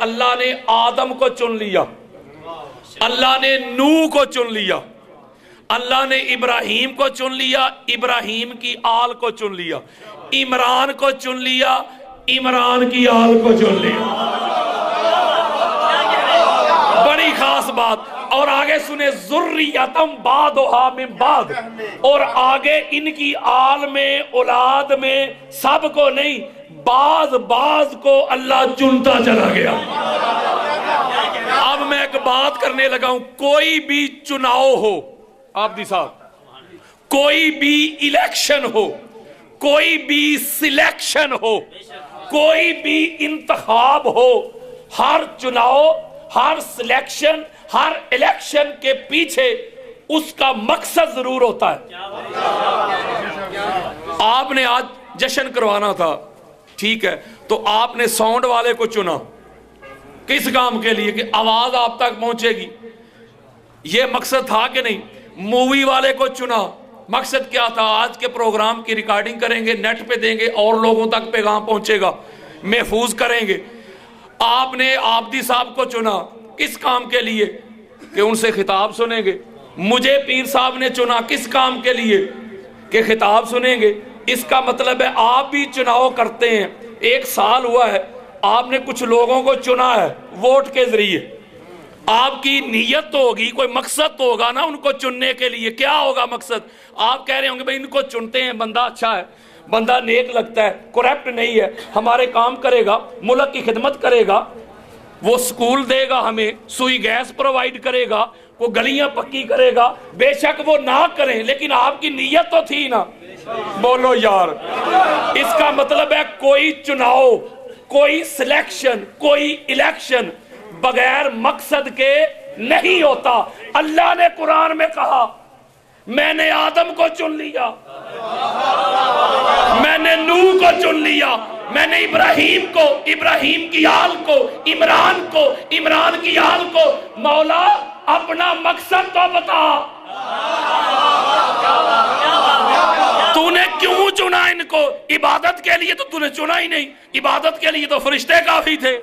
اللہ نے آدم کو چن لیا، اللہ نے نوح کو چن لیا، اللہ نے ابراہیم کو چن لیا، ابراہیم کی آل کو چن لیا، عمران کو چن لیا، عمران کی آل کو چن لیا۔ بڑی خاص بات۔ اور آگے سنیں ذریتم بعضھا من بعض، اور آگے ان کی آل میں، اولاد میں، سب کو نہیں، بعض کو اللہ چنتا چلا گیا۔ اب میں ایک بات کرنے لگا ہوں، کوئی بھی چناؤ ہو آپ دی صاحب، کوئی بھی الیکشن ہو، کوئی بھی سلیکشن ہو، کوئی بھی انتخاب ہو، ہر چناؤ، ہر سلیکشن، ہر الیکشن کے پیچھے اس کا مقصد ضرور ہوتا ہے۔ آپ نے آج جشن کروانا تھا، ٹھیک ہے، تو آپ نے ساؤنڈ والے کو چنا کس کام کے لیے؟ کہ آواز آپ تک پہنچے گی، یہ مقصد تھا کہ نہیں؟ مووی والے کو چنا، مقصد کیا تھا؟ آج کے پروگرام کی ریکارڈنگ کریں گے، نیٹ پہ دیں گے اور لوگوں تک پیغام پہنچے گا، محفوظ کریں گے۔ آپ نے عابدی صاحب کو چنا کس کام کے لیے؟ کہ ان سے خطاب سنیں گے۔ مجھے پیر صاحب نے چنا کس کام کے لیے؟ کہ خطاب سنیں گے۔ اس کا مطلب ہے آپ بھی چناؤ کرتے ہیں، 1 سال ہوا ہے، آپ نے کچھ لوگوں کو چنا ہے ووٹ کے ذریعے، آپ کی نیت تو ہوگی، کوئی مقصد تو ہوگا نا ان کو چننے کے لیے۔ کیا ہوگا مقصد؟ آپ کہہ رہے ہوں گے بھائی ان کو چنتے ہیں، بندہ اچھا ہے، بندہ نیک لگتا ہے، کرپٹ نہیں ہے، ہمارے کام کرے گا، ملک کی خدمت کرے گا، وہ سکول دے گا، ہمیں سوئی گیس پرووائیڈ کرے گا، وہ گلیاں پکی کرے گا۔ بے شک وہ نہ کریں، لیکن آپ کی نیت تو تھی نا، بولو یار۔ اس کا مطلب ہے کوئی چناؤ، کوئی سلیکشن، کوئی الیکشن بغیر مقصد کے نہیں ہوتا۔ اللہ نے قرآن میں کہا میں نے آدم کو چن لیا، میں نے نوح کو چن لیا، میں نے ابراہیم کو، ابراہیم کی آل کو، عمران کو، عمران کی آل کو۔ مولا اپنا مقصد تو بتا، تو نے کیوں چنا ان کو؟ عبادت کے لیے تو نے چنا ہی نہیں، عبادت کے لیے تو فرشتے کافی تھے،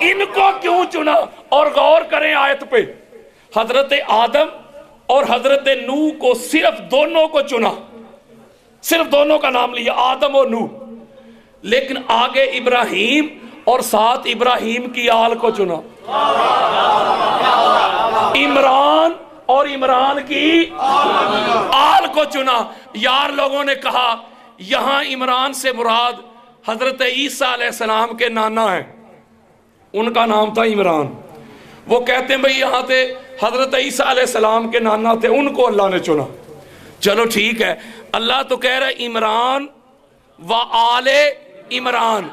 ان کو کیوں چنا؟ اور غور کریں آیت پہ، حضرت آدم اور حضرت نوح کو صرف دونوں کو چنا، صرف دونوں کا نام لیا، آدم اور نوح، لیکن آگے ابراہیم اور ساتھ ابراہیم کی آل کو چنا، عمران اور عمران کی آل کو چنا۔ یار لوگوں نے کہا یہاں عمران سے مراد حضرت عیسیٰ علیہ السلام کے نانا ہیں، ان کا نام تھا عمران۔ وہ کہتے ہیں بھئی یہاں تھے حضرت عیسیٰ علیہ السلام کے نانا تھے، ان کو اللہ نے چنا۔ چلو ٹھیک ہے، اللہ تو کہہ رہا ہے عمران و آل عمران،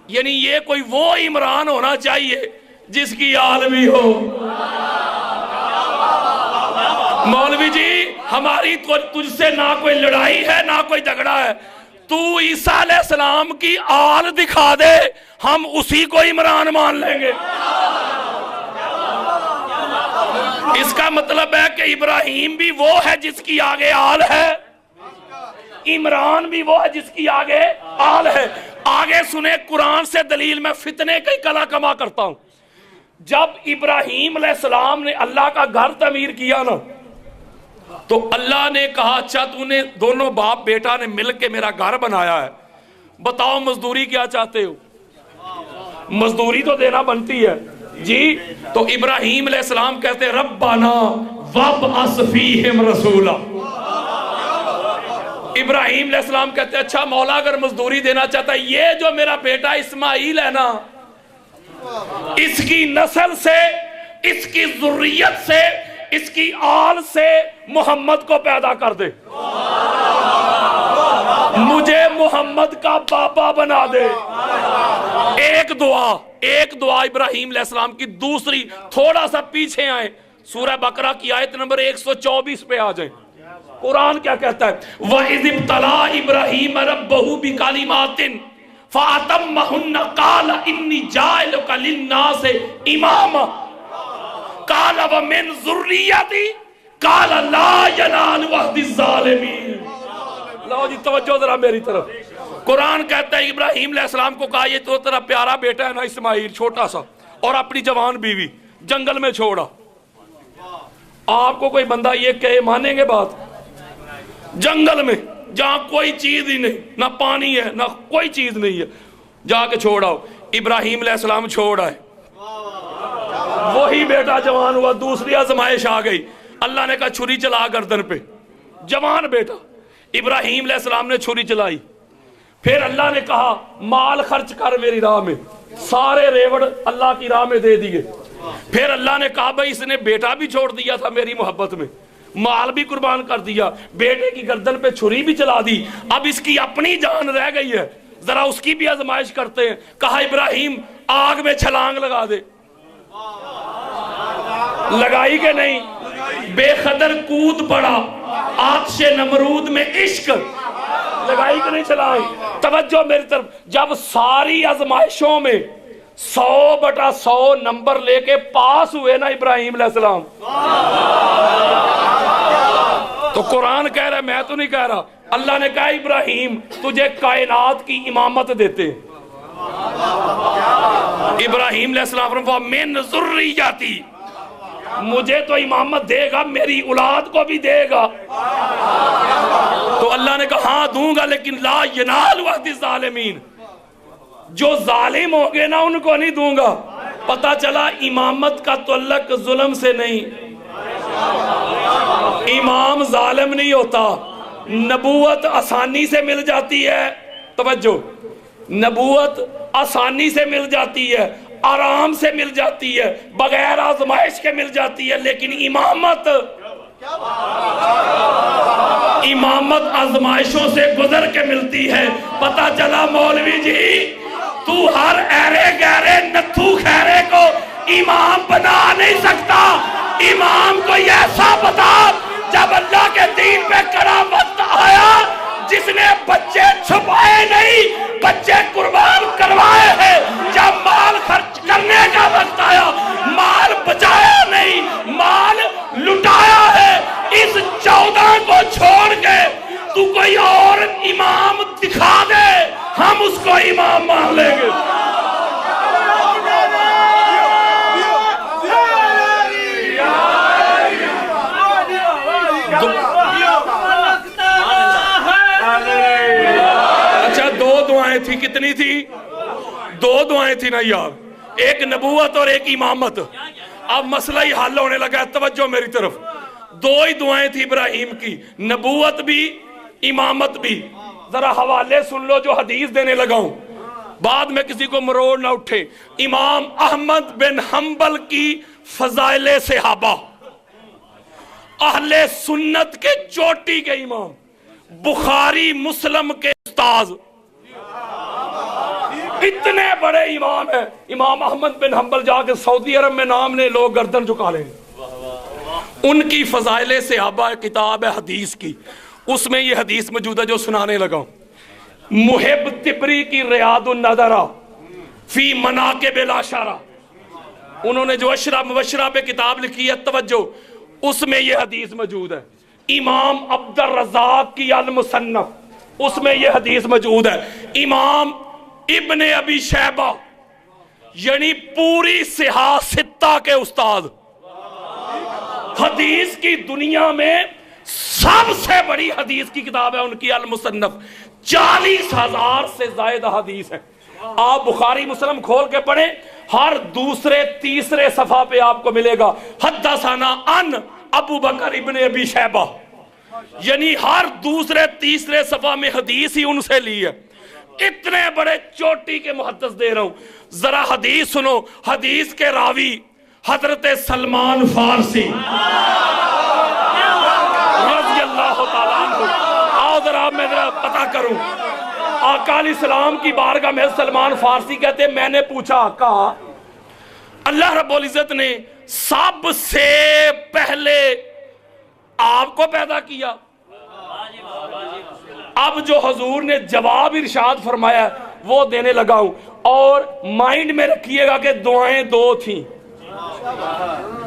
یعنی یہ کوئی وہ عمران ہونا چاہیے جس کی آل بھی ہو۔ مولوی جی ہماری تجھ سے نہ کوئی لڑائی ہے نہ کوئی جھگڑا ہے، تو عیسیٰ علیہ السلام کی آل دکھا دے، ہم اسی کو عمران مان لیں گے۔ اس کا مطلب ہے کہ ابراہیم بھی وہ ہے جس کی آگے آل ہے، عمران بھی وہ ہے جس کی آگے آل ہے۔ آگے سنیں قرآن سے دلیل، میں فتنے کی کلا کما کرتا ہوں۔ جب ابراہیم علیہ السلام نے اللہ کا گھر تعمیر کیا نا، تو اللہ نے کہا اچھا تو نے دونوں باپ بیٹا نے مل کے میرا گھر بنایا ہے، بتاؤ مزدوری کیا چاہتے ہو؟ مزدوری تو دینا بنتی ہے جی۔ تو ابراہیم علیہ السلام کہتے ہیں ربنا وابعث فیہم رسولا۔ ابراہیم علیہ السلام کہتے ہیں اچھا مولا اگر مزدوری دینا چاہتا ہے، یہ جو میرا بیٹا اسماعیل ہے نا، اس کی نسل سے، اس کی ذریت سے، اس کی آل سے محمد کو پیدا کر دے، مجھے محمد کا بابا بنا دے۔ ایک دعا ابراہیم علیہ السلام کی۔ دوسری، تھوڑا سا پیچھے آئیں، سورہ بقرہ کی آیت نمبر 124 پہ آ جائیں۔ قرآن کیا کہتا ہے؟ وَإِذِ ابْتَلَىٰ إِبْرَاهِيمَ رَبَّهُ بِكَلِمَاتٍ فَأَتَمَّهُنَّ قَالَ إِنِّي جَاعِلُكَ لِلنَّاسِ إِمَامًا قَالَ وَمِنْ ذُرِّيَّتِي قَالَ لَا يَنَالُ عَهْدِ الظَّالِمِينَ۔ لو جی توجہ ذرا میری طرف۔ قرآن کہتا ہے ابراہیم علیہ السلام کو کہا یہ تو تیرا پیارا بیٹا ہے نا اسماعیل چھوٹا سا اور اپنی جوان بیوی جنگل میں چھوڑا. آپ کو کوئی بندہ یہ کہے مانیں گے بات؟ جنگل میں جہاں کوئی چیز ہی نہیں, نہ پانی ہے نہ کوئی چیز نہیں ہے, جا کے چھوڑا. ابراہیم علیہ السلام چھوڑا ہے, وہی بیٹا جوان ہوا, دوسری آزمائش آ گئی. اللہ نے کہا چھری چلا گردن پہ, جوان بیٹا. ابراہیم علیہ السلام نے چھری چلائی. پھر اللہ نے کہا مال خرچ کر میری راہ میں, سارے ریوڑ اللہ کی راہ میں دے دیے. پھر اللہ نے کہا بھائی اس نے بیٹا بھی چھوڑ دیا تھا میری محبت میں, مال بھی قربان کر دیا, بیٹے کی گردن پہ چھری بھی چلا دی, اب اس کی اپنی جان رہ گئی ہے, ذرا اس کی بھی آزمائش کرتے ہیں. کہا ابراہیم آگ میں چھلانگ لگا دے. لگائی کہ نہیں؟ بے قدر کود پڑا آتش نمرود میں عشق. لگائی کہ نہیں چھلانگ؟ توجہ میری طرف. جب ساری آزمائشوں میں 100/100 نمبر لے کے پاس ہوئے نا ابراہیم علیہ السلام, تو قرآن کہہ رہا ہے, میں تو نہیں کہہ رہا, اللہ نے کہا ابراہیم تجھے کائنات کی امامت دیتے ہیں. ابراہیم علیہ السلام فرمایا من ذریتی, مجھے تو امامت دے گا, میری اولاد کو بھی دے گا. تو اللہ نے کہا ہاں دوں گا, لیکن لا ینال عہد الظالمین, جو ظالم ہوں گے نا ان کو نہیں دوں گا. پتہ چلا امامت کا تعلق ظلم سے نہیں, امام ظالم نہیں ہوتا. نبوت آسانی سے مل جاتی ہے, توجہ, نبوت آسانی سے مل جاتی ہے, آرام سے مل جاتی ہے, بغیر آزمائش کے مل جاتی ہے. لیکن امامت آزمائشوں سے گزر کے ملتی ہے. پتہ چلا مولوی جی تو ہر ایرے گہرے نتھو خیرے کو امام بنا نہیں سکتا. امام کو ایسا بتا جب اللہ کے دین پہ کڑا وقت آیا, جس نے بچے چھپائے نہیں بچے قربان کروائے ہیں. جب مال خرچ کرنے کا وقت آیا مال بچایا نہیں, مال لٹایا ہے. اس 14 کو چھوڑ کے تو کوئی اور امام دکھا دے, ہم اس کو امام مان لیں گے. اچھا 2 دعائیں تھی, کتنی تھی؟ 2 دعائیں تھی نا یار, ایک نبوت اور ایک امامت. اب مسئلہ ہی حل ہونے لگا ہے, توجہ میری طرف. 2 ہی دعائیں تھی ابراہیم کی, نبوت بھی امامت بھی. ذرا حوالے سن لو جو حدیث دینے لگا ہوں, بعد میں کسی کو مروڑ نہ اٹھے. امام احمد بن حنبل کی فضائل صحابہ, اہل سنت کے چوٹی کے امام, بخاری مسلم کے استاذ, اتنے بڑے امام ہیں. امام احمد بن حنبل جا کے سعودی عرب میں نام نے لوگ گردن جھکا لیں. ان کی فضائل صحابہ کتاب ہے حدیث کی, اس میں یہ حدیث موجود ہے جو سنانے لگا ہوں. محب تبری کی ریاض النظرہ فی مناقب الاشرہ, انہوں نے جو اشرہ مبشرہ پہ کتاب لکھی ہے, توجہ, اس میں یہ حدیث موجود ہے. امام عبد الرزاق کی المصنف, اس میں یہ حدیث موجود ہے. امام ابن ابی شیبہ یعنی پوری صحاح ستہ کے استاد, حدیث کی دنیا میں سب سے بڑی حدیث کی کتاب ہے ان کی المصنف. 40,000 سے زائد حدیث ہے. آپ بخاری مسلم کھول کے پڑھیں, ہر دوسرے تیسرے صفحہ پہ آپ کو ملے گا حدثنا ان ابو بکر ابن ابی شیبہ, یعنی ہر دوسرے تیسرے صفحہ میں حدیث ہی ان سے لی ہے. اتنے بڑے چوٹی کے محدث دے رہا ہوں, ذرا حدیث سنو. حدیث کے راوی حضرت سلمان فارسی رضی اللہ تعالیٰ عنہ. آؤ ذرا میں ذرا پتہ کروں. آقا علیہ السلام کی بارگاہ میں سلمان فارسی کہتے ہیں, میں نے پوچھا آقا اللہ رب العزت نے سب سے پہلے آپ کو پیدا کیا, اب جو حضور نے جواب ارشاد فرمایا وہ دینے لگا ہوں. اور مائنڈ میں رکھیے گا کہ دعائیں 2 تھیں,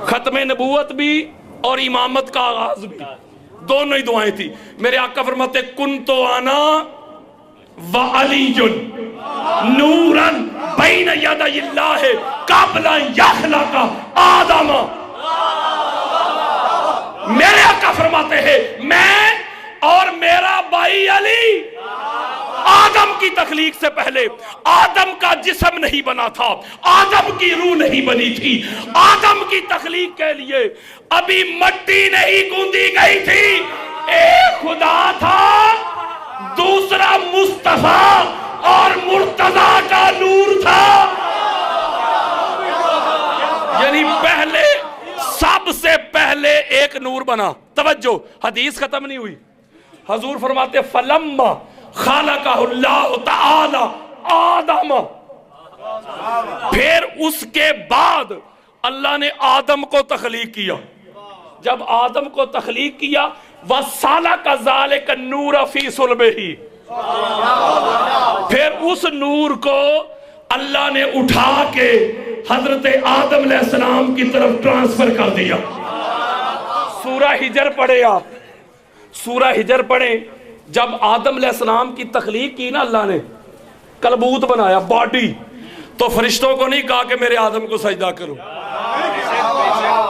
ختم نبوت بھی اور امامت کا آغاز بھی, دونوں ہی دعائیں تھی. میرے آقا فرماتے کن تو آنا وعلی نورن بین یدی اللہ قبل یخلق آدم. میرے آقا فرماتے ہیں میں اور میرا بھائی علی آدم کی تخلیق سے پہلے آدم کا جسم نہیں بنا تھا، آدم کی روح نہیں بنی تھی. آدم کی تخلیق کے لیے ابھی مٹی نہیں گوندی گئی تھی. ایک خدا تھا، دوسرا مصطفیٰ اور مرتضیٰ کا نور تھا. یعنی پہلے سب سے پہلے ایک نور بنا. توجہ، حدیث ختم نہیں ہوئی. حضور فرماتے فلما خالقہ اللہ تعالی آدم، پھر اس کے بعد اللہ نے آدم کو تخلیق کیا. جب آدم کو تخلیق کیا وَسَلَكَ ذَلِكَ النُّورَ فِي صُلْبِهِ، پھر اس نور کو اللہ نے اٹھا کے حضرت آدم علیہ السلام کی طرف ٹرانسفر کر دیا. سورہ ہجر پڑھے آپ، سورہ ہجر پڑھیں. جب آدم علیہ السلام کی تخلیق کی نا اللہ نے، کلبوت بنایا باڈی، تو فرشتوں کو نہیں کہا کہ میرے آدم کو سجدہ کرو.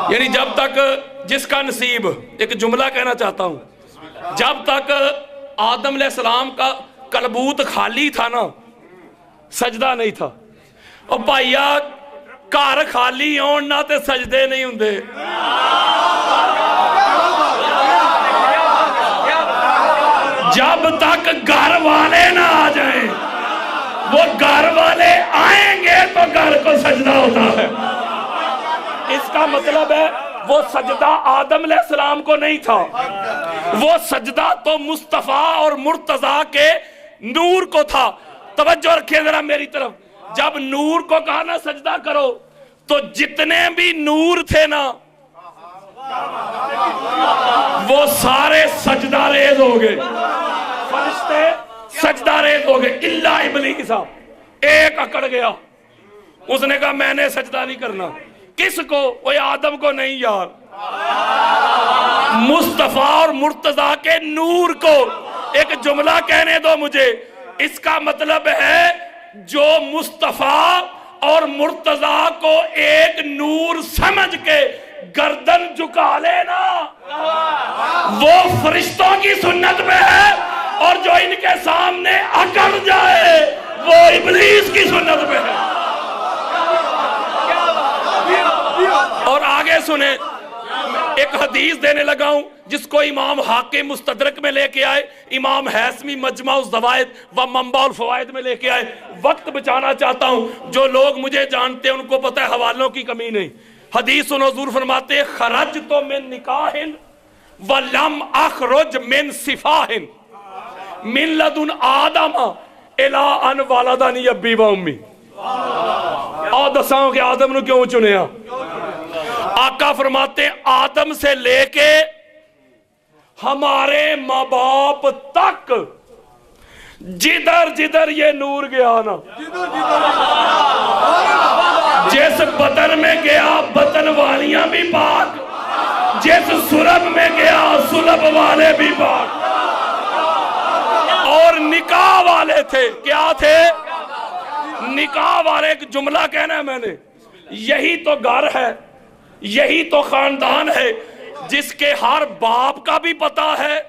یعنی جب تک جس کا نصیب، ایک جملہ کہنا چاہتا ہوں، جب تک آدم علیہ السلام کا کلبوت خالی تھا نا، سجدہ نہیں تھا. اور بھائیا گھر خالی ہون نہ تے سجدے نہیں ہوندے. جب تک گھر والے نہ آ جائیں، وہ گھر والے آئیں گے تو گھر کو سجدہ ہوتا ہے. اس کا مطلب ہے وہ سجدہ آدم علیہ السلام کو نہیں تھا، وہ سجدہ تو مصطفیٰ اور مرتضیٰ کے نور کو تھا. توجہ رکھیں ذرا میری طرف. جب نور کو کہا نا سجدہ کرو، تو جتنے بھی نور تھے نا وہ سارے سجدہ ریز ہو گئے. فرشتے سجدہ ریز ہو گئے الا ابلیس. ایک اکڑ گیا، اس نے کہا میں نے سجدہ نہیں کرنا. کس کو؟ وہ آدم کو نہیں یار، مصطفیٰ اور مرتضیٰ کے نور کو. ایک جملہ کہنے دو مجھے. اس کا مطلب ہے جو مصطفیٰ اور مرتضیٰ کو ایک نور سمجھ کے گردن جھکا لینا، وہ فرشتوں کی سنت میں ہے. اور جو ان کے سامنے اکڑ جائے وہ ابلیس کی سنت میں ہے. اور آگے سنیں، ایک حدیث دینے لگا ہوں جس کو امام حاکم مستدرک میں لے کے آئے، امام حیثمی مجمع الزوائد و منبع الفوائد میں لے کے آئے. وقت بچانا چاہتا ہوں، جو لوگ مجھے جانتے ہیں ان کو پتہ ہے حوالوں کی کمی نہیں. حدیث حضور فرماتے ہیں خرجت من نکاح ولم اخرج من صفاح من لدن آدم الی ان ولدنی ابی و امی. اور دساؤں کہ آدم نے کیوں چنیا؟ آقا فرماتے ہیں آدم سے لے کے ہمارے ماں باپ تک جدھر جدھر یہ نور گیا نا، جس بطن میں گیا بطن والیاں بھی پاک، جس سلب میں گیا سلب والے بھی پاک. اور نکاح والے تھے، کیا تھے؟ نکاح والے. ایک جملہ کہنا ہے میں نے، یہی تو گھر ہے، یہی تو خاندان ہے جس کے ہر باپ کا بھی پتہ ہے،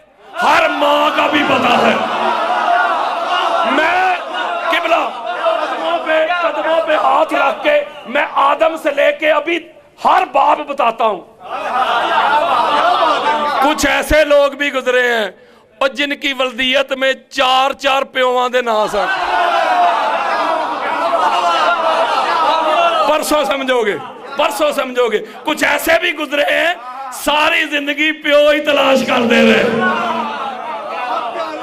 ہر ماں کا بھی پتہ ہے. میں قبلہ قدموں پہ ہاتھ رکھ کے میں آدم سے لے کے ابھی ہر باپ بتاتا ہوں. کچھ ایسے لوگ بھی گزرے ہیں اور جن کی ولدیت میں 4 پیواں دے نا سن. پرسوں سمجھو گے. کچھ ایسے بھی گزرے ہیں ساری زندگی پیو ہی تلاش کر دے رہے.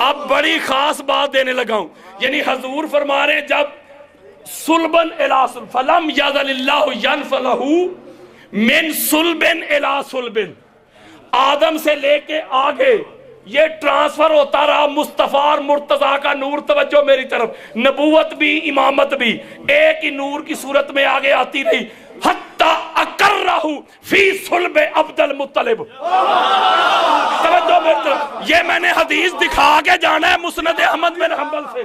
اب بڑی خاص بات دینے لگا ہوں. یعنی حضور فرما رہے جب سلبن الی سلب فلم یزل اللہ ینفلہ من سلبن الی سلبن، آدم سے لے کے آگے یہ ٹرانسفر ہوتا رہا مصطفیٰ اور مرتضیٰ کا نور. توجہ میری طرف. نبوت بھی امامت بھی ایک ہی نور کی صورت میں آگے آتی رہی. حتی اکرہ فی صلب عبد المطلب، توجہ میری طرف، یہ میں نے حدیث دکھا کے جانا ہے مسند احمد بن حنبل سے،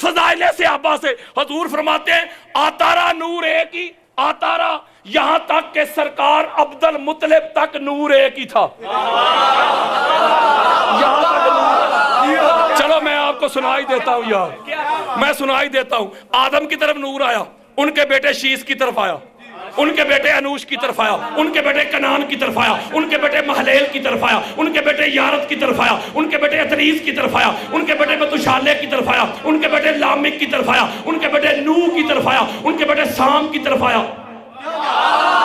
فضائل صحابہ سے۔ حضور فرماتے ہیں آتا رہا نور ایک ہی، آتا رہا یہاں تک کہ سرکار عبد المطلب تک نور ایک ہی تھا، یہاں تک نور۔ چلو میں آپ کو سنائی دیتا ہوں یار، میں سنائی دیتا ہوں۔ آدم کی طرف نور آیا، ان کے بیٹے شیس کی طرف آیا، ان کے بیٹے انوش کی طرف آیا، ان کے بیٹے کنان کی طرف آیا، ان کے بیٹے محلیل کی طرف آیا، ان کے بیٹے یارت کی طرف آیا، ان کے بیٹے اتریس کی طرف آیا، ان کے بیٹے متشالے کی طرف آیا، ان کے بیٹے لامک کی طرف آیا، ان کے بیٹے نوح کی طرف آیا، ان کے بیٹے سام کی طرف آیا،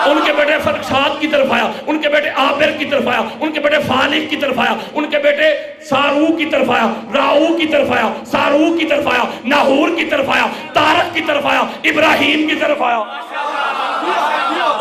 ان کے بیٹے فرقشاد کی طرف آیا، ان کے بیٹے آبر کی طرف آیا، ان کے بیٹے فالح کی طرف آیا، ان کے بیٹے سارو کی طرف آیا، راؤ کی طرف آیا، سارو کی طرف آیا، ناہور کی طرف آیا، تارق کی طرف آیا، ابراہیم کی طرف آیا،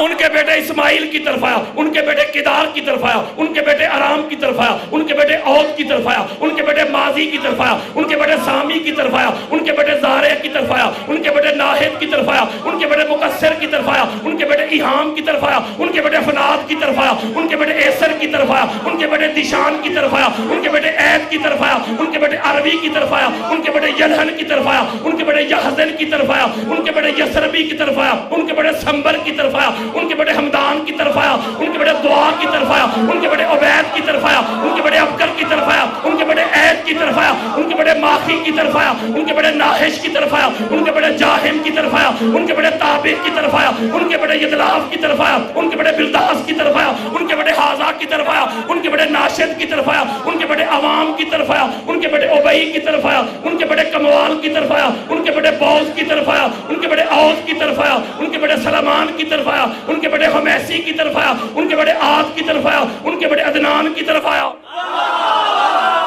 ان کے بیٹے اسماعیل کی طرف آیا، ان کے بیٹے کدار کی طرف آیا، ان کے بیٹے ارام کی طرف آیا، ان کے بیٹے عود کی طرف آیا، ان کے بیٹے ماضی کی طرف آیا، ان کے بیٹے سامی کی طرف آیا، ان کے بیٹے زارع کی طرف آیا، ان کے بیٹے ناہد کی طرف آیا، ان کے بیٹے مقصر کی طرف آیا، ان کے بیٹے ایہام کی طرف آیا، ان کے بیٹے فناد کی طرف آیا، ان کے بیٹے ایسر کی طرف آیا، ان کے بیٹے دیشان کی طرف آیا، ان کے بیٹے عید کی طرف آیا، ان کے بیٹے عربی کی طرف آیا، ان کے بیٹے یلہن کی طرف آیا، ان کے بیٹے یحزن کی طرف آیا، ان کے بیٹے یسربی کی طرف آیا، ان کے بیٹے سنبر کی طرف آیا، ان کے بیٹے حمدان کی طرف آیا، ان کے بیٹے دعا کی طرف آیا، ان کے بیٹے عبید کی طرف آیا، ان کے بیٹے ابکر کی طرف آیا، ان کے بیٹے عید کی طرف آیا، ان کے بیٹے ماخی کی طرف آیا، ان کے بیٹے ناحش کی طرف آیا، ان کے بیٹے جاہم کی طرف آیا، ان کے بیٹے تابق کی طرف آیا، ان کے بیٹے یدلاف کی طرف آیا، ان کے بیٹے بلداس کی طرف آیا، ان کے بیٹے حازا کی طرف آیا، ان کے بیٹے ناشد کی طرف آیا، ان کے بیٹے عوام کی طرف آیا، ان کے بیٹے عبئی کی طرف آیا، ان کے بیٹے کموال کی طرف آیا، ان کے بیٹے بوز کی طرف آیا، ان کے بیٹے اوز کی طرف آیا، ان کے بیٹے سلمان کی طرف آیا، ان کے بیٹے حمیسی کی طرف آیا، ان کے بیٹے عاد کی طرف آیا، ان کے بیٹے عدنان کی طرف آیا،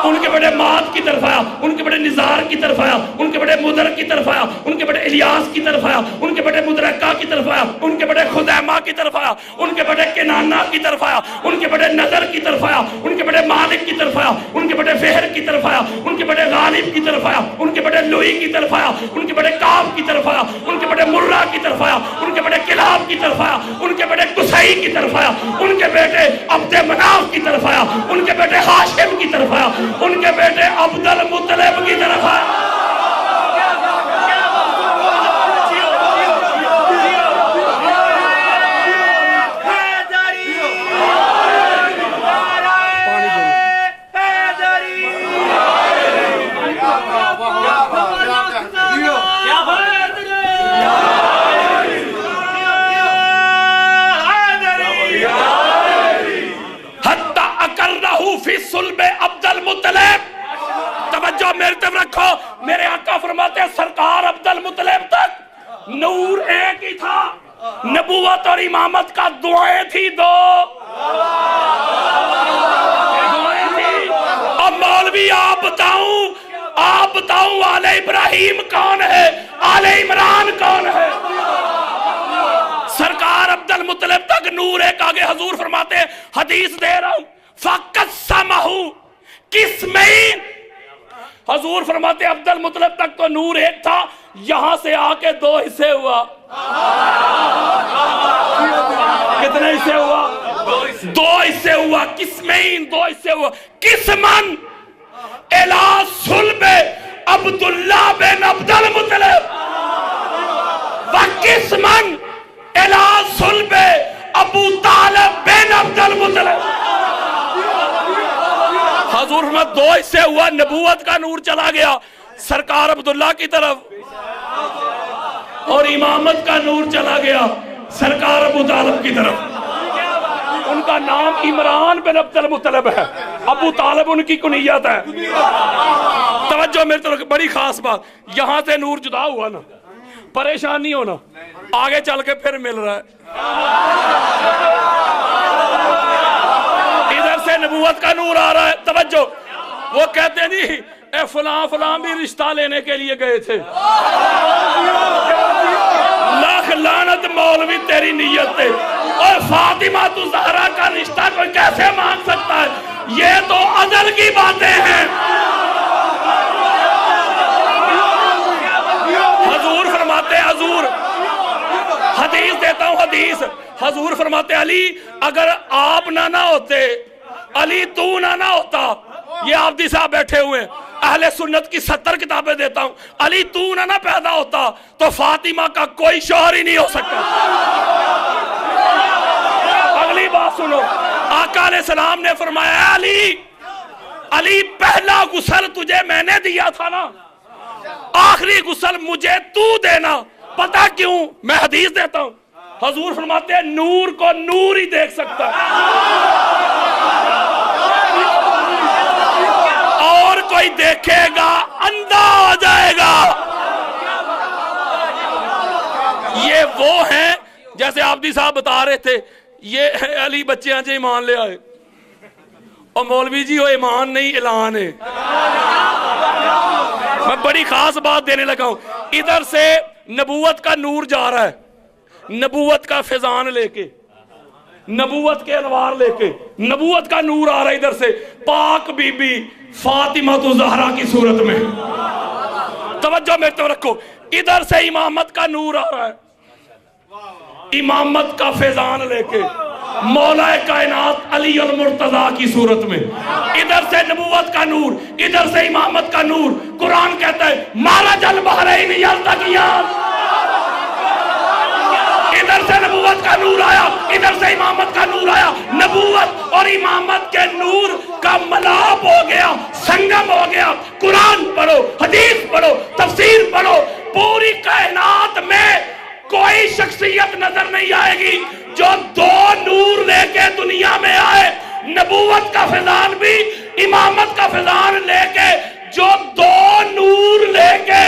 ان کے بیٹے ماد کی طرف آیا، ان کے بیٹے نزار کی طرف آیا، ان کے بیٹے مدر کی طرف آیا، ان کے بیٹے الیاس کی طرف آیا، ان کے بیٹے مدرکہ کی طرف آیا، ان کے بیٹے خزیمہ کی طرف آیا، ان کے بیٹے کنانہ کی طرف آیا، ان کے بیٹے نظر کی طرف آیا، ان کے بیٹے مالک کی طرف آیا، ان کے بیٹے فہر کی طرف آیا، ان کے بیٹے غالب کی طرف آیا، ان کے بیٹے لوئی کی طرف آیا، ان کے بیٹے کعب کی طرف آیا، ان کے بیٹے مرہ کی طرف آیا، ان کے بیٹے کلاب کی طرف آیا، ان کے بیٹے قصی کی طرف آیا، ان کے بیٹے عبد مناف کی طرف آیا، ان کے بیٹے ہاشم کی طرف آیا، ان کے بیٹے عبد المطلب کی طرف آیا۔ توجہ میری طرف رکھو، میرے آقا فرماتے ہیں سرکار عبد المطلب تک نور ایک ہی تھا، نبوت اور امامت کا دعائیں تھی دو، دعائیں تھی۔ اب مولوی آپ بتاؤں آل ابراہیم کون ہے، آل عمران کون ہے؟ سرکار عبد المطلب تک نور ایک، آگے حضور فرماتے ہیں حدیث دے رہا ہوں فَقَسَّمَهُ قِسْمَيْن، حضور فرماتے عبد المطلب تک تو نور ایک تھا، یہاں سے آ کے دو حصے ہوا۔ کتنے حصے ہوا؟ دو حصے ہوا، قسمین، دو حصے ہوا۔ قسمن الی صلب عبداللہ بن عبد المطلب و قسمن الی صلب ابو طالب بن عبد المطلب۔ حضور میں دو حصے ہوا، نبوت کا نور چلا گیا سرکار عبداللہ کی طرف، اور امامت کا نور چلا گیا سرکار ابو طالب کی طرف۔ ان کا نام عمران بن عبد المطلب ہے، ابو طالب ان کی کنیت ہے۔ توجہ میری طرف، بڑی خاص بات، یہاں سے نور جدا ہوا نا، پریشان نہیں ہونا، آگے چل کے پھر مل رہا ہے۔ ادھر سے نبوت کا نور آ رہا ہے، توجہ، وہ کہتے نہیں اے فلاں فلاں بھی رشتہ لینے کے لیے گئے تھے، لاکھ لعنت مولوی تیری نیت تے، اور فاطمہ تو زہرا کا رشتہ کوئی کیسے مانگ سکتا ہے؟ یہ تو ازل کی باتیں ہیں۔ حضور فرماتے ہیں، حضور حدیث دیتا ہوں، حدیث حضور فرماتے علی اگر آپ نہ ہوتے علی تو نہ ہوتا، یہ عابدی صاحب بیٹھے ہوئے ہیں، اہل سنت کی 70 کتابیں دیتا ہوں، علی تو نہ پیدا ہوتا تو فاطمہ کا کوئی شوہر ہی نہیں ہو سکتا۔ اگلی بات سنو، آقا علیہ السلام نے فرمایا علی، علی پہلا غسل تجھے میں نے دیا تھا نا، آخری غسل مجھے تو دینا۔ پتہ کیوں؟ میں حدیث دیتا ہوں، حضور فرماتے ہیں نور کو نور ہی دیکھ سکتا ہے، اور کوئی دیکھے گا اندھا ہو جائے گا۔ یہ وہ ہیں جیسے عابدی صاحب بتا رہے تھے، یہ علی بچے ہیں جو ایمان لے آئے، اور مولوی جی وہ ایمان نہیں اعلان ہے۔ میں بڑی خاص بات دینے لگا ہوں، ادھر سے نبوت کا نور جا رہا ہے، نبوت کا فیضان لے کے، نبوت کے انوار لے کے، نبوت کا نور آ رہا ہے ادھر سے پاک بی بی فاطمہ الزہرا کی صورت میں۔ توجہ میرے تو رکھو، ادھر سے امامت کا نور آ رہا ہے، امامت کا فیضان لے کے مولا کائنات علی المرتضیٰ کی صورت میں، ادھر سے نبوت کا نور، ادھر سے امامت کا نور۔ قرآن کہتا ہے مرج البحرین یلتقیان، ادھر سے نبوت کا نور آیا، ادھر سے امامت کا نور آیا، نبوت اور امامت کے نور کا ملاپ ہو گیا، سنگم ہو گیا۔ قرآن پڑھو، حدیث پڑھو، تفسیر پڑھو، پوری کائنات میں کوئی شخصیت نظر نہیں آئے گی جو دو نور لے کے دنیا میں آئے، نبوت کا فیضان بھی، امامت کا فیضان لے کے، جو دو نور لے کے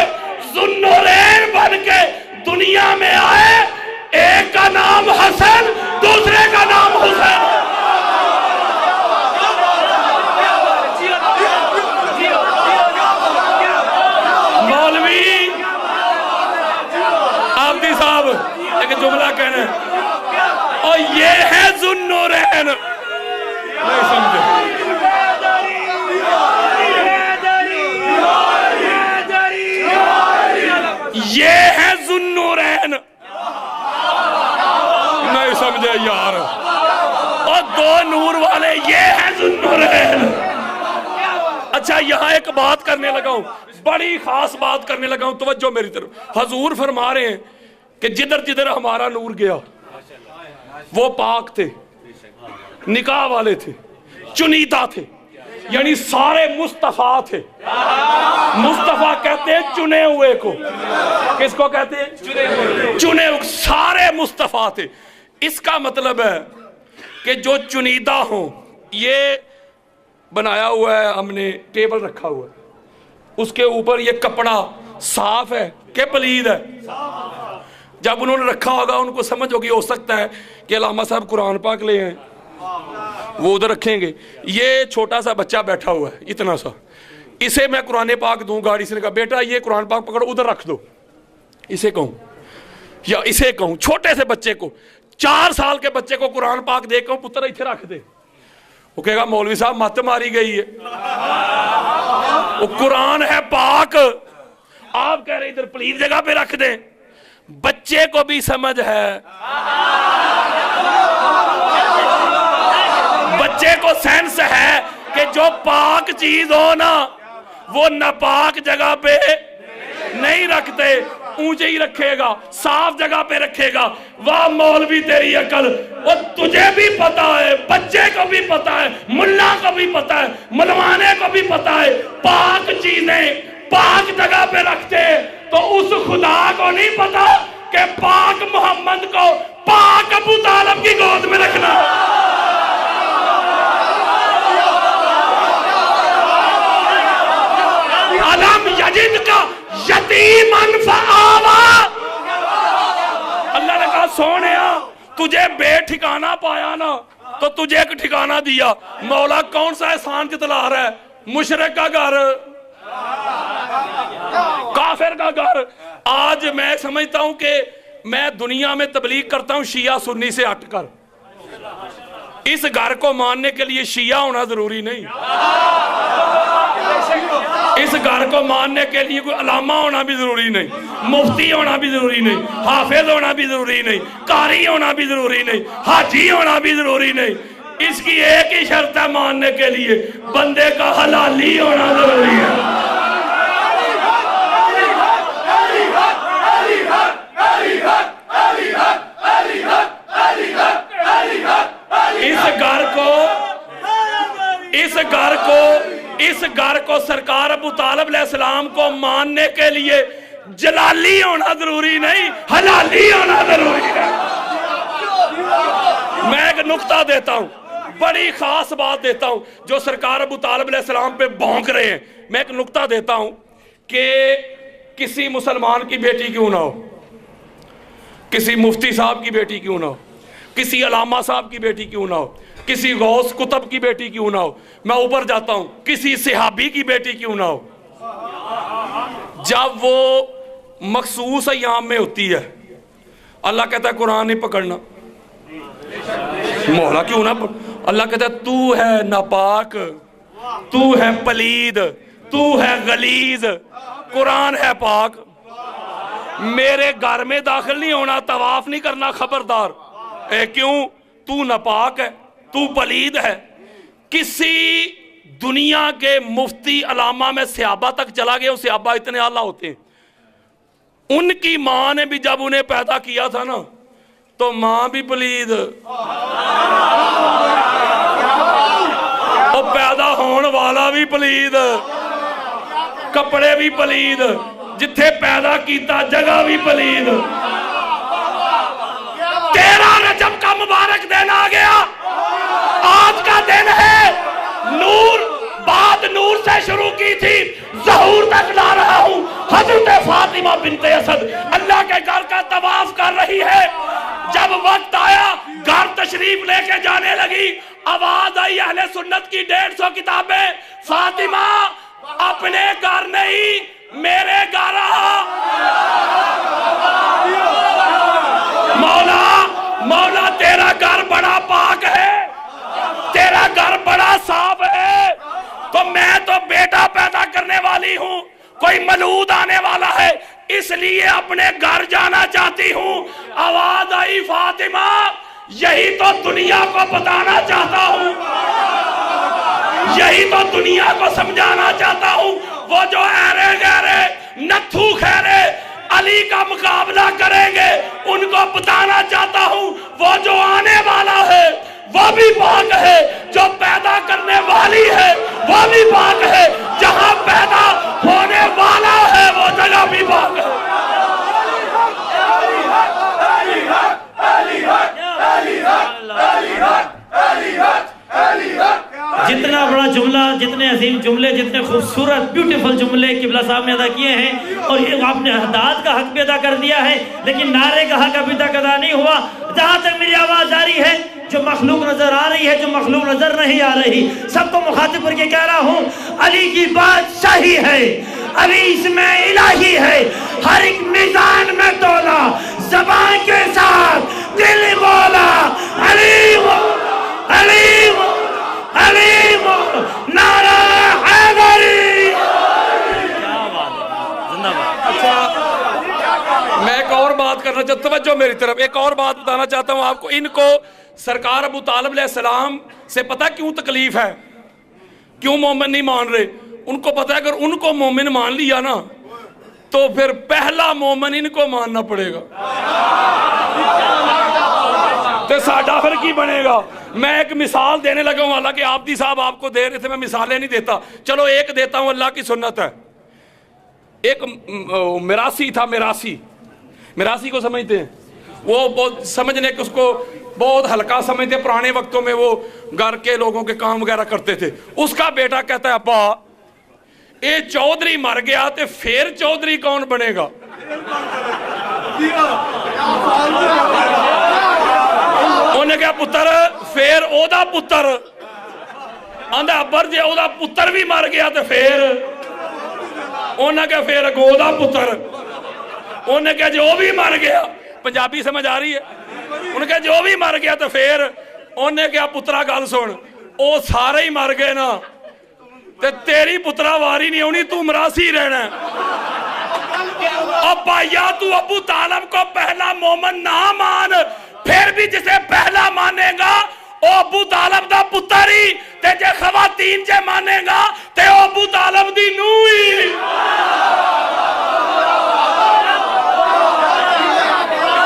ذوالنورین بن کے دنیا میں آئے، ایک کا نام حسن، دوسرے کا نام حسین۔ مولوی عابدی صاحب ایک جملہ کہنا ہے، اور یہ ہے ذوالنورین، نہیں سمجھے؟ یہ ہے ذوالنورین، نہیں سمجھے یار؟ اور دو نور والے یہ ہے ذوالنورین۔ اچھا یہاں ایک بات کرنے لگا ہوں، بڑی خاص بات کرنے لگا ہوں، توجہ میری طرف۔ حضور فرما رہے ہیں کہ جدھر جدھر ہمارا نور گیا وہ پاک تھے، نکاح والے تھے، چنیدہ تھے، یعنی سارے مصطفیٰ تھے۔ مصطفیٰ کہتے ہیں چنے ہوئے کو، کس کو کہتے ہیں؟ چنے ہوئے، سارے مصطفیٰ تھے۔ اس کا مطلب ہے کہ جو چنیدہ ہوں، یہ بنایا ہوا ہے ہم نے، ٹیبل رکھا ہوا ہے، اس کے اوپر یہ کپڑا صاف ہے کہ پلید ہے؟ جب انہوں نے رکھا ہوگا ان کو سمجھ ہوگی، ہو سکتا ہے کہ علامہ صاحب قرآن پاک لے آئیں، وہ ادھر رکھیں گے۔ یہ چھوٹا سا بچہ بیٹھا ہوا ہے اتنا سا، اسے میں قرآن پاک دوں، گاڑی سے نے کہا بیٹا یہ قرآن پاک پکڑو ادھر رکھ دو، اسے کہوں یا اسے کہوں، چھوٹے سے بچے کو، 4 سال کے بچے کو قرآن پاک دے کہوں پتر اتھے رکھ دے، وہ کہے گا مولوی صاحب مت ماری گئی ہے، وہ قرآن ہے پاک، آپ کہہ رہے ادھر پلیز جگہ پہ رکھ دیں۔ بچے کو بھی سمجھ ہے، بچے کو سینس ہے کہ جو پاک چیز ہو نا وہ ناپاک جگہ پہ نہیں رکھتے، اونچے ہی رکھے گا، صاف جگہ پہ رکھے گا۔ واہ مولوی تیری عقل، وہ تجھے بھی پتا ہے، بچے کو بھی پتا ہے، ملا کو بھی پتا ہے، ملوانے کو بھی پتا ہے، پاک چیزیں پاک جگہ پہ رکھتے تو اس خدا کو نہیں پتا کہ پاک محمد کو پاک ابو طالب کی گود میں رکھنا۔ علم یجد کا یتیمن فآوا، اللہ نے کہا سونیا تجھے بے ٹھکانہ پایا نا تو تجھے ایک ٹھکانہ دیا۔ مولا کون سا احسان جتلا رہا ہے؟ مشرک کا گھر، کافر کا گھر۔ آج میں سمجھتا ہوں کہ میں دنیا میں تبلیغ کرتا ہوں شیعہ سنی سے ہٹ کر، اس گھر کو ماننے کے لیے شیعہ ہونا ضروری نہیں، اس گھر کو ماننے کے لیے کوئی علامہ ہونا بھی ضروری نہیں، مفتی ہونا بھی ضروری نہیں، حافظ ہونا بھی ضروری نہیں، قاری ہونا بھی ضروری نہیں، حاجی ہونا بھی ضروری نہیں۔ اس کی ایک ہی شرط ہے ماننے کے لیے، بندے کا حلالی ہونا ضروری ہے۔ اس گھر کو سرکار ابو طالب علیہ السلام کو ماننے کے لیے جلالی ہونا ضروری نہیں، حلالی ہونا ضروری ہے۔ میں ایک نقطہ دیتا ہوں، بڑی خاص بات دیتا ہوں، جو سرکار ابو طالب علیہ السلام پہ بھونک رہے ہیں۔ میں ایک نقطہ دیتا ہوں کہ کسی مسلمان کی بیٹی کیوں نہ ہو، کسی مفتی صاحب کی بیٹی کیوں نہ ہو، کسی علامہ صاحب کی بیٹی کیوں نہ ہو، کسی غوث کتب کی بیٹی کیوں نہ ہو، میں اوپر جاتا ہوں، کسی صحابی کی بیٹی کیوں نہ ہو، جب وہ مخصوص ایام میں ہوتی ہے، اللہ کہتا ہے قرآن نہیں پکڑنا، مولا کیوں نہ اللہ کہتا ہے تو ہے ناپاک، تو ہے پلید، تو ہے غلیظ، قرآن ہے پاک، میرے گھر میں داخل نہیں ہونا، طواف نہیں کرنا، خبردار۔ کیوں؟ تو ناپاک ہے، تو پلید ہے۔ کسی دنیا کے مفتی علامہ میں صحابہ تک چلا گیا، صحابہ اتنے اعلیٰ ہوتے ہیں، ان کی ماں نے بھی جب انہیں پیدا کیا تھا نا تو ماں بھی پلید، اور پیدا ہون والا بھی پلید، کپڑے بھی پلید، جتھے پیدا کیتا جگہ بھی پلید۔ 13 رجب کا مبارک دن آ گیا، آج کا دن ہے، نور بات نور سے شروع کی تھی، ظہور تک لا رہا ہوں۔ حضرت فاطمہ بنت اسد اللہ کے گھر کا طواف کر رہی ہے، جب وقت آیا گھر تشریف لے کے جانے لگی، آواز آئی اہل سنت کی 150 کتابیں، فاطمہ اپنے گھر نہیں میرے گھر آ۔ مولا تیرا گھر بڑا پاک ہے، تیرا گھر بڑا صاف ہے، تو میں تو بیٹا پیدا کرنے والی ہوں، کوئی مولود آنے والا ہے، اس لیے اپنے گھر جانا چاہتی ہوں۔ آواز آئی فاطمہ یہی تو دنیا کو بتانا چاہتا ہوں، یہی تو دنیا کو سمجھانا چاہتا ہوں، وہ جو ایرے گیرے نتھو خیرے علی کا مقابلہ کریں گے ان کو بتانا چاہتا ہوں، وہ جو آنے والا ہے وہ بھی پاک ہے، جو پیدا کرنے والی ہے وہ بھی پاک ہے، جہاں پیدا ہونے والا ہے وہ جگہ بھی پاک ہے۔ جتنا بڑا جملہ، جتنے عظیم جملے، جتنے خوبصورت بیوٹیفل جملے قبلہ صاحب نے ادا کیے ہیں، اور یہ آپ نے احداد کا حق بھی ادا کر دیا ہے، لیکن نعرے کا حق ابھی تک ادا نہیں ہوا۔ جہاں تک میری آواز جاری ہے، جو مخلوق نظر آ رہی ہے، جو مخلوق نظر نہیں آ رہی، سب کو مخاطب کر کے کہہ رہا ہوں، علی کی بادشاہی ہے، علی اس میں الہی ہے، ہر ایک میزان میں تولا، زبان کے ساتھ دل بولا، علی علی علی نعرہ حیدری۔ میں ایک اور بات کرنا چاہتا ہوں، توجہ میری طرف، ایک اور بات بتانا چاہتا ہوں آپ کو۔ ان کو سرکار ابو طالب علیہ السلام سے پتہ کیوں تکلیف ہے، کیوں مومن نہیں مان رہے؟ ان کو پتہ ہے اگر ان کو مومن مان لیا نا تو پھر پہلا مومن ان کو ماننا پڑے گا، تو ساڈا پھر کی بنے گا۔ میں ایک مثال دینے لگا ہوں، حالانکہ آبدی صاحب آپ کو دے رہے تھے، میں مثالیں نہیں دیتا، چلو ایک دیتا ہوں، اللہ کی سنت ہے۔ ایک میراثی تھا، میراثی کو سمجھتے ہیں، وہ بہت سمجھنے کہ اس کو بہت ہلکا سمجھتے، پرانے وقتوں میں وہ گھر کے لوگوں کے کام وغیرہ کرتے تھے۔ اس کا بیٹا کہتا ہے ابا اے چودھری مر گیا تے پھر چودھری کون بنے گا؟ انہیں کہا پتر پھر او دا پتر، آندھا ابر جے او دا پتر بھی مر گیا تے پھر، انہیں کہا پھر اگو دا پتر، انہیں کہا جو بھی مر گیا، پنجابی سمجھ آ رہی ہے؟ انہیں کہا جو بھی مر گیا تو پھر، انہیں کہا پترا گل سن، او سارے ہی مر گئے نا تے تیری پترا واری نہیں ہونی، تو مراسی رہنا ہے۔ اب یا تو ابو طالب کو پہلا مومن نہ مان، پھر بھی جسے پہلا مانے گا او ابو طالب دا پتر ہی تے جے خواتین جے مانے گا تے ابو طالب دی نوئی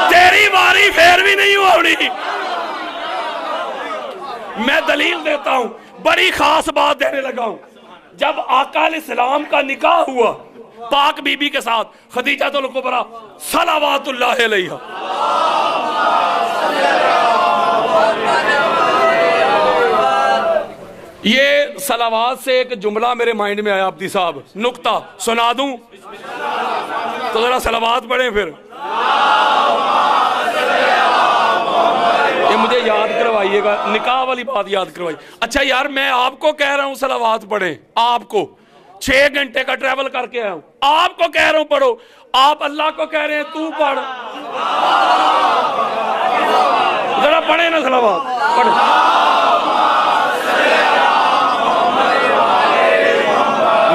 تیری باری پھر بھی نہیں ہونی. میں دلیل دیتا ہوں, بڑی خاص بات دینے لگا ہوں. جب آقا علیہ السلام کا نکاح ہوا پاک بی بی کے ساتھ خدیجہ الکبریٰ صلوات اللہ علیہا, یہ صلوات سے ایک جملہ میرے مائنڈ میں آیا عبدی صاحب, نقطہ سنا دوں تو ذرا صلوات پڑھیں پھر. یہ مجھے یاد کروائیے گا, نکاح والی بات یاد کروائیے. اچھا یار میں آپ کو کہہ رہا ہوں صلوات پڑھیں, آپ کو 6 گھنٹے کا ٹریول کر کے آیا ہوں, آپ کو کہہ رہا ہوں پڑھو, آپ اللہ کو کہہ رہے ہیں تو پڑھ, ذرا پڑھیں نا صلوات پڑھیں.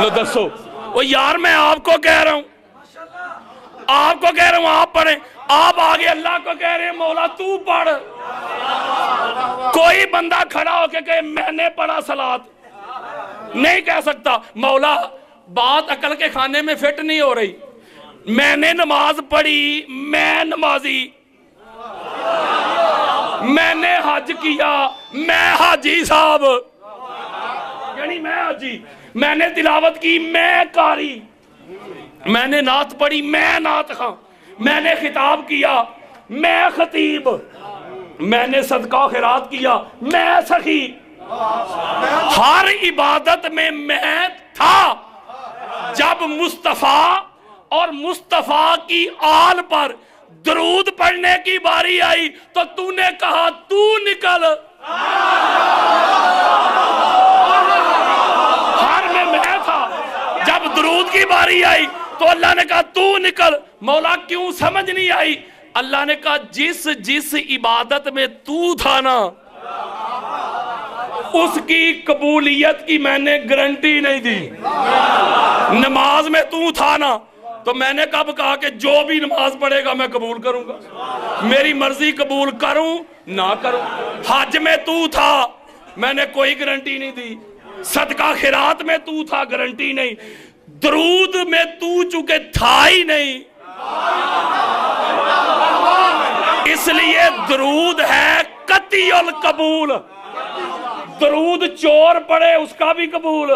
لو دسو وہ یار میں آپ کو کہہ رہا ہوں, آپ کو کہہ رہا ہوں آپ پڑھیں, آپ آگے اللہ کو کہہ رہے ہیں مولا تو پڑھ. کوئی بندہ کھڑا ہو کے کہے میں نے پڑھا صلات, نہیں کہہ سکتا. مولا بات عقل کے کھانے میں فٹ نہیں ہو رہی. میں نے نماز پڑھی, میں نمازی, میں نے حج کیا, میں حاجی صاحب, یعنی میں حاجی, میں نے تلاوت کی, میں قاری, میں نے نعت پڑھی, میں نعت خواں, میں نے خطاب کیا, میں خطیب, میں نے صدقہ خیرات کیا, میں سخی. ہر عبادت میں تھا. جب مصطفیٰ اور مصطفیٰ کی آل پر درود پڑھنے کی باری آئی تو نے کہا تو نکل. ہر میں تھا. جب درود کی باری آئی تو اللہ نے کہا تو نکل. مولا کیوں سمجھ نہیں آئی؟ اللہ نے کہا جس عبادت میں تو تھا نا اس کی قبولیت کی میں نے گارنٹی نہیں دی. نماز میں تو تھا نا تو میں نے کب کہا کہ جو بھی نماز پڑھے گا میں قبول کروں گا, میری مرضی قبول کروں نہ کروں. حج میں تو تھا, میں نے کوئی گارنٹی نہیں دی. صدقہ خیرات میں تو تھا, گارنٹی نہیں. درود میں تو چونکہ تھا ہی نہیں, اس لیے درود ہے قطعی القبول. درود چور پڑھے اس کا بھی قبول,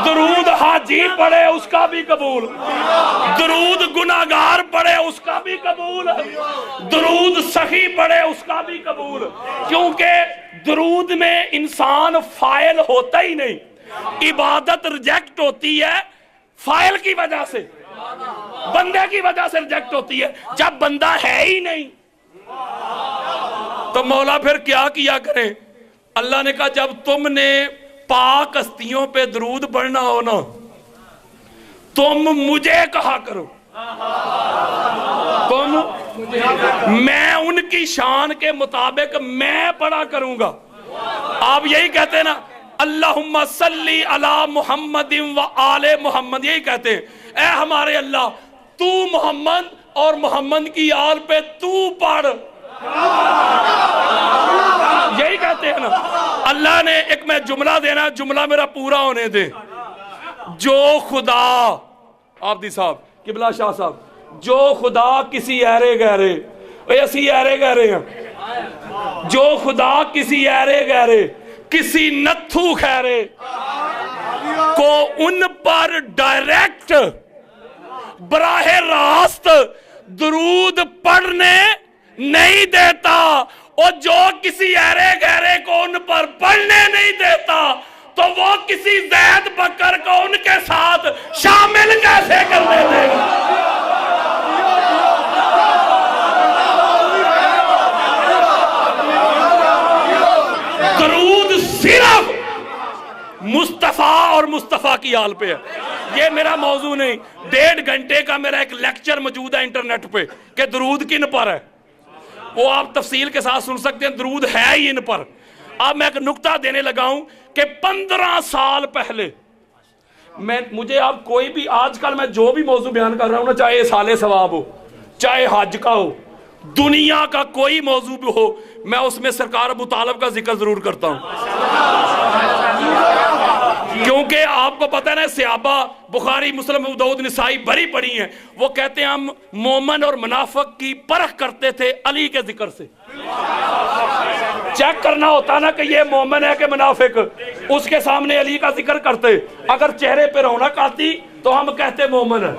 درود حاجی پڑھے اس کا بھی قبول, درود گناہگار پڑھے اس کا بھی قبول, درود سخی پڑھے اس کا بھی قبول. کیونکہ درود میں انسان فاعل ہوتا ہی نہیں. عبادت ریجیکٹ ہوتی ہے فاعل کی وجہ سے, بندے کی وجہ سے ریجیکٹ ہوتی ہے. جب بندہ ہے ہی نہیں تو مولا پھر کیا کریں؟ اللہ نے کہا جب تم نے پاک ہستیوں پہ درود پڑھنا ہو نا تم مجھے کہا کرو, میں ان کی شان کے مطابق میں پڑھا کروں گا. آپ یہی کہتے ہیں نا اللہم صلی علی محمد و آل محمد, یہی کہتے ہیں اے ہمارے اللہ تو محمد اور محمد کی آل پہ تو پڑھ, یہی کہتے ہیں نا. اللہ نے ایک میں جملہ دینا, جملہ میرا پورا ہونے دے. جو خدا عابدی صاحب قبلہ شاہ صاحب, جو خدا کسی ایرے گہرے, ایسی ایرے گہرے ہیں, جو خدا کسی ایرے گہرے کسی نتھو خیرے کو ان پر ڈائریکٹ براہ راست درود پڑھنے نہیں دیتا, اور جو کسی ایرے گہرے کو ان پر پڑھنے نہیں دیتا تو وہ کسی زید بکر کو ان کے ساتھ شامل کیسے کرنے دے گا؟ درود صرف مصطفیٰ اور مصطفیٰ کی آل پہ ہے. یہ میرا موضوع نہیں, 1.5 گھنٹے کا میرا ایک لیکچر موجود ہے انٹرنیٹ پہ کہ درود کن پر ہے, وہ آپ تفصیل کے ساتھ سن سکتے ہیں. درود ہے ہی ان پر. اب میں ایک نکتہ دینے لگا ہوں کہ 15 سال پہلے مجھے آپ کوئی بھی آج کل میں جو بھی موضوع بیان کر رہا ہوں نا, چاہے سال ثواب ہو, چاہے حج کا ہو, دنیا کا کوئی موضوع بھی ہو, میں اس میں سرکار ابو طالب کا ذکر ضرور کرتا ہوں، کیونکہ آپ کو پتہ ہے نا صحابہ بخاری مسلم ابو داؤد نسائی بری پڑھی ہیں، وہ کہتے ہیں ہم مومن اور منافق کی پرکھ کرتے تھے علی کے ذکر سے۔ چیک کرنا ہوتا نا کہ یہ مومن ہے کہ منافق، اس کے سامنے علی کا ذکر کرتے، اگر چہرے پہ رونق آتی تو ہم کہتے مومن ہے،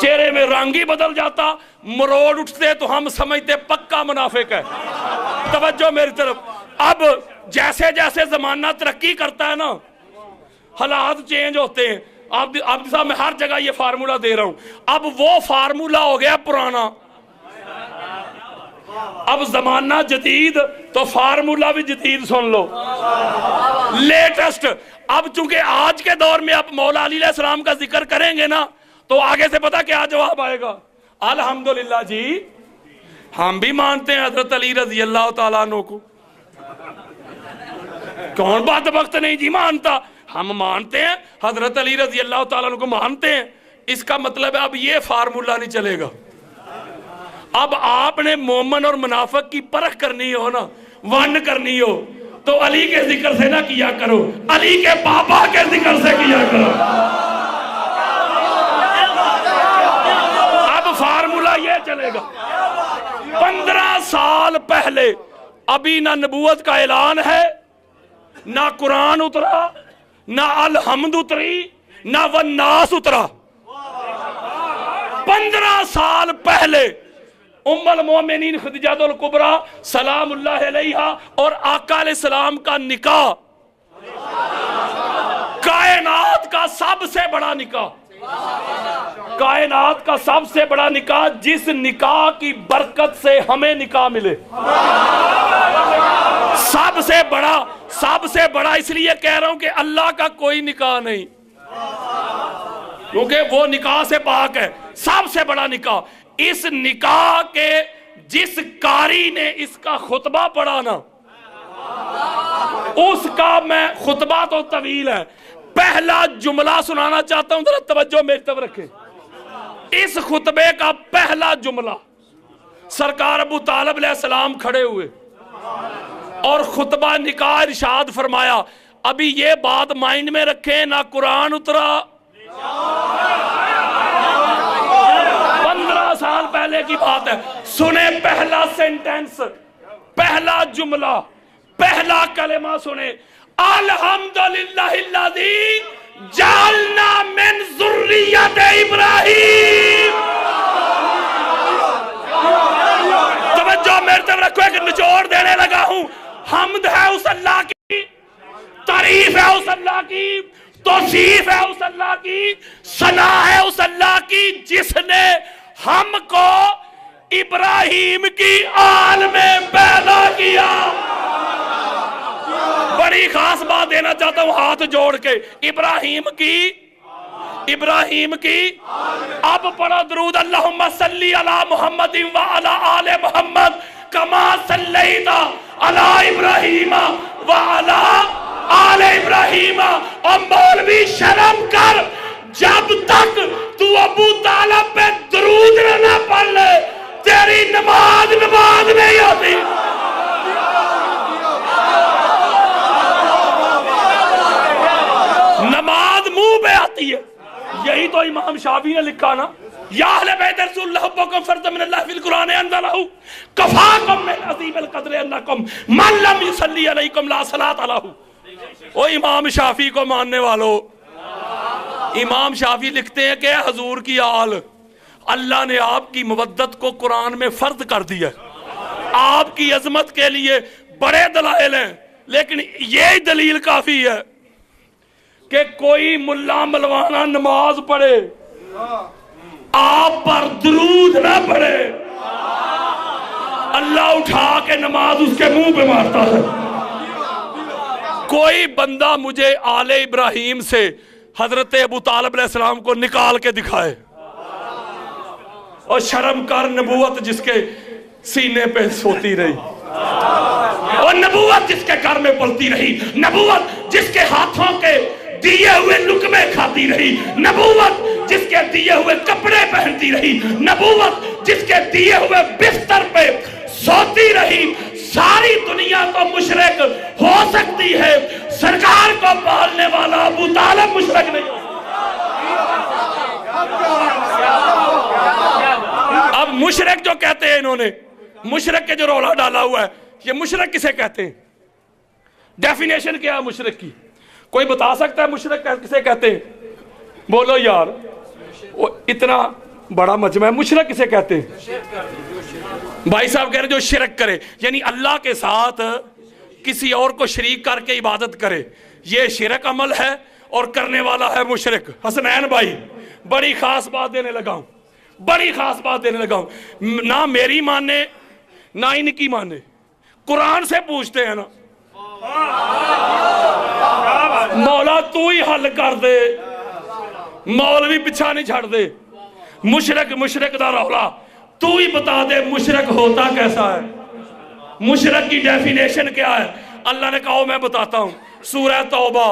چہرے میں رنگ ہی بدل جاتا، مروڑ اٹھتے تو ہم سمجھتے پکا منافق ہے۔ توجہ میری طرف، اب جیسے جیسے زمانہ ترقی کرتا ہے نا، حالات چینج ہوتے ہیں۔ اب صاحب میں ہر جگہ یہ فارمولہ دے رہا ہوں، اب وہ فارمولہ ہو گیا پرانا، اب زمانہ جدید تو فارمولہ بھی جدید سن لو، لیٹسٹ۔ اب چونکہ آج کے دور میں آپ مولا علی علیہ السلام کا ذکر کریں گے نا تو آگے سے پتہ کیا جواب آئے گا؟ الحمدللہ جی ہم بھی مانتے ہیں حضرت علی رضی اللہ تعالیٰ عنہ کو، کون بدبخت نہیں جی مانتا، ہم مانتے ہیں حضرت علی رضی اللہ تعالیٰ عنہ کو مانتے ہیں۔ اس کا مطلب ہے اب یہ فارمولہ نہیں چلے گا، اب آپ نے مومن اور منافق کی پرکھ کرنی ہو نا، ون کرنی ہو تو علی کے ذکر سے نہ کیا کرو، علی کے پاپا کے ذکر سے کیا کرو۔ اب فارمولہ یہ چلے گا، 15 سال پہلے ابھی نہ نبوت کا اعلان ہے، نہ قرآن اترا، نہ الحمد اتری، نہ والناس اترا۔ 15 سال پہلے ام المومنین خدیجہ الکبریٰ سلام اللہ علیہا اور آقا علیہ السلام کا نکاح، کائنات کا سب سے بڑا نکاح، کائنات کا سب سے بڑا نکاح، جس نکاح کی برکت سے ہمیں نکاح ملے، سب سے بڑا اس لیے کہہ رہا ہوں کہ اللہ کا کوئی نکاح نہیں، کیونکہ وہ نکاح سے پاک ہے، سب سے بڑا نکاح۔ اس نکاح کے جس قاری نے اس کا خطبہ پڑھا نا، اس کا میں خطبہ تو طویل ہے، پہلا جملہ سنانا چاہتا ہوں، ذرا توجہ میری طرف رکھیں۔ اس خطبے کا پہلا جملہ، سرکار ابو طالب علیہ السلام کھڑے ہوئے اور خطبہ نکاح ارشاد فرمایا۔ ابھی یہ بات مائنڈ میں رکھیں، نہ قرآن اترا، 15 سال پہلے کی بات ہے۔ سنیں پہلا سینٹنس، پہلا جملہ، پہلا کلمہ سنیں، الحمدللہ الذی جعلنا من ذریت ابراہیم۔ توجہ میرے طرف رکھو، ایک نچوڑ دینے لگا ہوں۔ حمد ہے اس اللہ کی، تعریف ہے اس اللہ کی، توصیف ہے اس اللہ کی، ثنا ہے اس اللہ کی جس نے ہم کو ابراہیم کی آل میں پیدا کیا۔ بڑی خاص بات دینا چاہتا ہوں ہاتھ جوڑ کے، ابراہیم کی اب پڑھو درود، اللہم صلی علی محمد وعلی آل محمد کما صلیت علی ابراہیم وعلی آل ابراہیم۔ اور مولوی شرم کر، جب تک تو ابو طالب پہ درود نہ پڑھ لے تیری نماز نہیں ہوتی۔ نماز منہ پہ آتی ہے، یہی تو امام شافعی نے لکھا نا، یا اہل بیت رسول اللہ حبکم فرض من اللہ فی القرآن انزلہ کفاکم من عظیم القدر انکم من لم یصلی علیکم لا صلاۃ لہ۔ او امام شافعی کو ماننے والو، امام شافعی لکھتے ہیں کہ حضور کی آل، اللہ نے آپ کی مودت کو قرآن میں فرض کر دیا، آپ کی عظمت کے لیے بڑے دلائل ہیں، لیکن یہ دلیل کافی ہے کہ کوئی ملا ملوانا نماز پڑھے، آپ پر درود نہ پڑھے، اللہ اٹھا کے نماز اس کے منہ پہ مارتا ہے۔ کوئی بندہ مجھے آل ابراہیم سے حضرت ابو طالب علیہ السلام کو نکال کے دکھائے، اور شرم کر، نبوت جس کے سینے پہ سوتی رہی، اور نبوت جس کے گھر میں پلتی رہی، نبوت جس کے ہاتھوں کے دیے ہوئے لقمے کھاتی رہی، نبوت جس کے دیے ہوئے کپڑے پہنتی رہی، نبوت جس کے دیے ہوئے بستر پہ سوتی رہی، ساری دنیا تو مشرک ہو سکتی ہے، سرکار کو پالنے والا ابو طالب مشرک نہیں ہو سکتا۔ اب مشرک جو کہتے ہیں انہوں نے، مشرک کے جو رولا ڈالا ہوا ہے، یہ مشرک کسے کہتے ہیں؟ ڈیفینیشن کیا ہے مشرک کی؟ کوئی بتا سکتا ہے مشرک کسے کہتے ہیں؟ بولو یار، وہ اتنا بڑا مجمع ہے، مشرک کسے کہتے ہیں؟ بھائی صاحب کہہ رہے جو شرک کرے، یعنی اللہ کے ساتھ کسی اور کو شریک کر کے عبادت کرے، یہ شرک عمل ہے اور کرنے والا ہے مشرک۔ حسنین بھائی بڑی خاص بات دینے لگا ہوں، بڑی خاص بات دینے لگا ہوں، نہ میری مانے نہ ان کی مانے، قرآن سے پوچھتے ہیں نا، مولا تو ہی حل کر دے، مولوی پیچھا نہیں چھڑ دے، مشرک دا رولا تو ہی بتا دے مشرک ہوتا کیسا ہے، مشرک کی ڈیفینیشن کیا ہے؟ اللہ نے کہا میں بتاتا ہوں، سورہ توبہ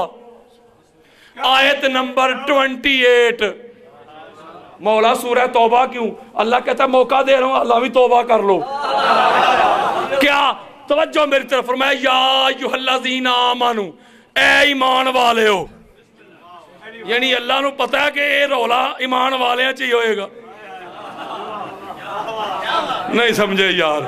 آیت نمبر 28۔ مولا سورہ توبہ کیوں؟ اللہ کہتا ہے موقع دے رہا ہوں، اللہ بھی توبہ کر لو۔ کیا؟ توجہ میری طرف فرمایا یا ایھا الذین آمنو، اے ایمان والے ہو، یعنی اللہ نو پتا ہے کہ یہ رولا ایمان والے چاہیے ہوئے گا، نہیں سمجھے یار؟